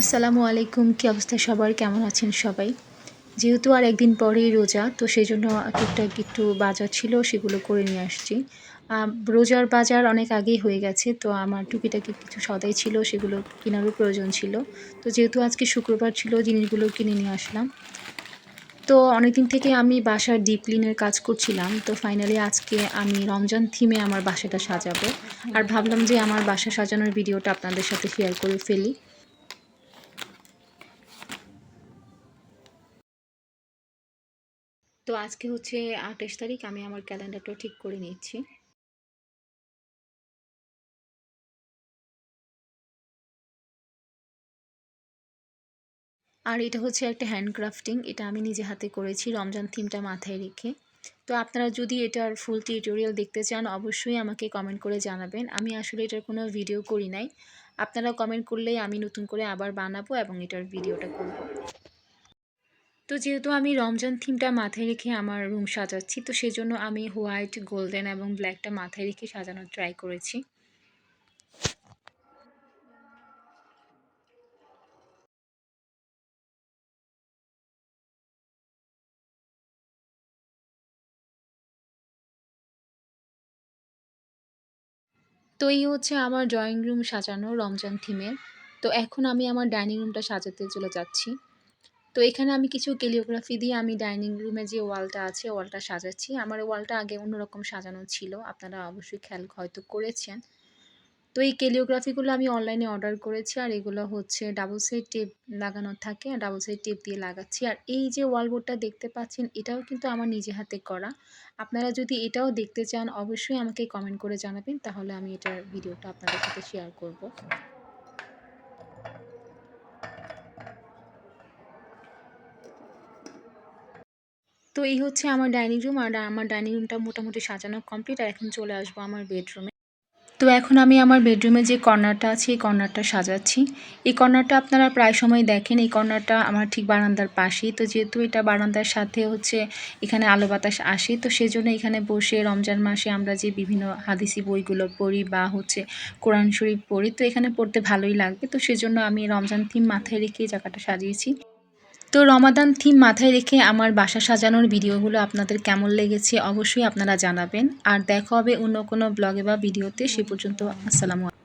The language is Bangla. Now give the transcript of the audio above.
আসসালামু আলাইকুম। কি অবস্থা সবার? কেমন আছেন সবাই? যেহেতু আর একদিন পরেই রোজা, তো সেজন্য টুকটাক একটু বাজার ছিল, সেগুলো করে নিয়ে আসছি। রোজার বাজার অনেক আগেই হয়ে গেছে, তো আমার টুকিটাকি কিছু সদাই ছিল, সেগুলো কেনারও প্রয়োজন ছিল। তো যেহেতু আজকে শুক্রবার ছিল, জিনিসগুলো কিনে নিয়ে আসলাম। তো অনেকদিন থেকে আমি বাসার ডিপ ক্লিনের কাজ করছিলাম, তো ফাইনালি আজকে আমি রমজান থিমে আমার বাসাটা সাজাবো। আর ভাবলাম যে আমার বাসা সাজানোর ভিডিওটা আপনাদের সাথে শেয়ার করে ফেলি। তো আজকে হচ্ছে ২৮ তারিখ, আমি আমার ক্যালেন্ডারটা ঠিক করে নিচ্ছি। আর এটা হচ্ছে একটা হ্যান্ডক্রাফটিং, এটা আমি নিজে হাতে করেছি রমজান থিমটা মাথায় রেখে। তো আপনারা যদি এটার ফুল টিউটোরিয়াল দেখতে চান অবশ্যই আমাকে কমেন্ট করে জানাবেন। আমি আসলে এটার কোনো ভিডিও করি নাই, আপনারা কমেন্ট করলেই আমি নতুন করে আবার বানাবো এবং এটার ভিডিওটা করব। তো যেহেতু আমি রমজান থিমটা মাথায় রেখে আমার রুম সাজাচ্ছি, তো সেজন্য আমি হোয়াইট, গোল্ডেন এবং ব্ল্যাকটা মাথায় রেখে সাজানোর ট্রাই করেছি। তো এই হচ্ছে আমার ড্রয়িং রুম সাজানো রমজান থিমের। তো এখন আমি আমার ডাইনিং রুমটা সাজাতে চলে যাচ্ছি। তো এখানে আমি কিছু ক্যালিওগ্রাফি দিয়ে আমি ডাইনিং রুমে যে ওয়ালটা আছে ওয়ালটা সাজাচ্ছি। আমার ওয়ালটা আগে অন্যরকম সাজানো ছিল, আপনারা অবশ্যই খেয়াল হয়তো করেছেন। তো এই ক্যালিওগ্রাফিগুলো আমি অনলাইনে অর্ডার করেছি, আর এগুলো হচ্ছে ডাবল সাইড টেপ লাগানো থাকে, আর ডাবল সাইড টেপ দিয়ে লাগাচ্ছি। আর এই যে ওয়ালবোর্ডটা দেখতে পাচ্ছেন এটাও কিন্তু আমার নিজে হাতে করা। আপনারা যদি এটাও দেখতে চান অবশ্যই আমাকে কমেন্ট করে জানাবেন, তাহলে আমি এটার ভিডিওটা আপনাদের সাথে শেয়ার করব। তো এই হচ্ছে আমার ডাইনিং রুম, আর আমার ডাইনিং রুমটা মোটামুটি সাজানো কমপ্লিট। আর এখন চলে আসবো আমার বেডরুমে। তো এখন আমি আমার বেডরুমে যে কর্নারটা আছে এই কর্নারটা সাজাচ্ছি। এই কর্নারটা আপনারা প্রায় সময় দেখেন, এই কর্নারটা আমার ঠিক বারান্দার পাশেই। তো যেহেতু এটা বারান্দার সাথে হচ্ছে এখানে আলো বাতাস আসে, তো সেজন্য এখানে বসে রমজান মাসে আমরা যে বিভিন্ন হাদিসি বইগুলো পড়ি বা হচ্ছে কোরআন শরীফ পড়ি, তো এখানে পড়তে ভালোই লাগবে। তো সেজন্য আমি রমজান থিম মাথায় রেখে এই জায়গাটা সাজিয়েছি। তো রমাদান থিম মাথায় রেখে আমার বাসা সাজানোর ভিডিওগুলো আপনাদের কেমন লেগেছে অবশ্যই আপনারা জানাবেন। আর দেখা হবে অন্য কোনো ব্লগে বা ভিডিওতে। সে পর্যন্ত আসসালামু আলাইকুম।